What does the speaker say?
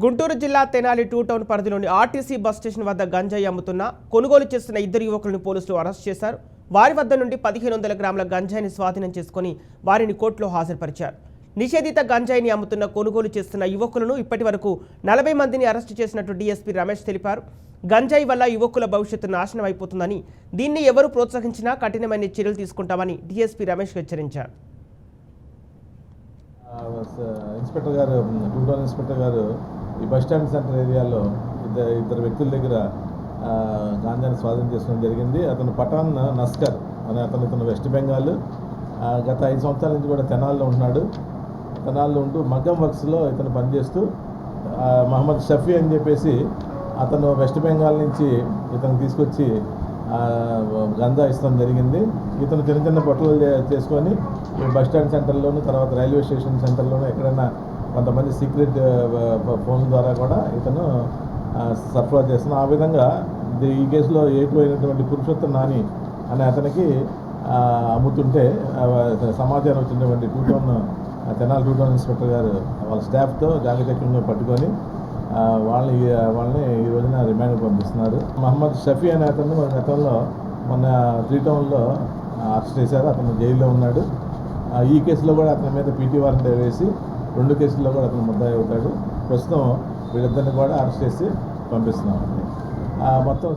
గుంటూరు జిల్లా తెనాలి 2 టౌన్ పరిధిలోని RTC bus station వద్ద గంజాయి అమ్ముతున్న కొనుగోలు చేస్తున్న ఇద్దరు యువకులను పోలీసులు అరెస్ట్ చేశారు. వారి వద్ద నుండి 1500 గ్రాముల గంజాయిని స్వాధీనం చేసుకుని వారిని కోర్టులో హాజరుపరిచారు. నిషేధిత గంజాయిని అమ్ముతున్న కొనుగోలు చేస్తున్న యువకులను ఇప్పటివరకు 40 మందిని అరెస్టు చేసినట్టు డీఎస్పీ రమేష్ తెలిపారు. గంజాయి వల్ల యువకుల భవిష్యత్తు నాశనం అయిపోతుందని, దీన్ని ఎవరు ప్రోత్సహించినా కఠినమైన చర్యలు తీసుకుంటామని డీఎస్పీ రమేష్ హెచ్చరించారు. ఇన్స్పెక్టర్ గారు 2 టౌన్ ఇన్స్పెక్టర్ గారు ఈ బస్టాండ్ సెంటర్ ఏరియాలో ఇద్దరు వ్యక్తుల దగ్గర గాంజాని స్వాధీనం చేసుకోవడం జరిగింది. అతను పఠాన్ నస్కర్ అనే ఇతను వెస్ట్ బెంగాల్. గత 5 సంవత్సరాల నుంచి కూడా తెనాల్లో ఉంటున్నాడు. తెనాల్లో ఉంటూ మగ్గం వర్క్స్లో ఇతను పనిచేస్తూ మహమ్మద్ షఫీ అని చెప్పేసి అతను వెస్ట్ బెంగాల్ నుంచి ఇతను తీసుకొచ్చి గంజా ఇస్తాం జరిగింది. ఇతను చిన్న చిన్న బొట్టలు చేసుకొని బస్టాండ్ సెంటర్లోను, తర్వాత రైల్వే స్టేషన్ సెంటర్లోను ఎక్కడైనా కొంతమంది సీక్రెట్ ఫోన్ ద్వారా కూడా ఇతను సరఫరా చేస్తున్నాడు. ఆ విధంగా ఈ కేసులో అయినటువంటి పురుషోత్తం నాని అనే అతనికి అమ్ముతుంటే సమాచారం వచ్చినటువంటి 2 టౌన్ తెనాలి 2 టౌన్ ఇన్స్పెక్టర్ గారు వాళ్ళ స్టాఫ్తో జాగ్రత్తగా పట్టుకొని వాళ్ళని ఈ రోజున రిమాండ్కి పంపిస్తున్నారు. మహమ్మద్ షఫీ అనే అతను గతంలో మొన్న 3 టౌన్లో అరెస్ట్ చేశారు. అతను జైల్లో ఉన్నాడు. ఈ కేసులో కూడా అతని మీద పీటీ వారెంట్ వేసి 2 కేసుల్లో కూడా అతను ముద్దాయి అవుతాడు. ప్రస్తుతం వీళ్ళిద్దరిని కూడా అరెస్ట్ చేసి పంపిస్తున్నామండి. మొత్తం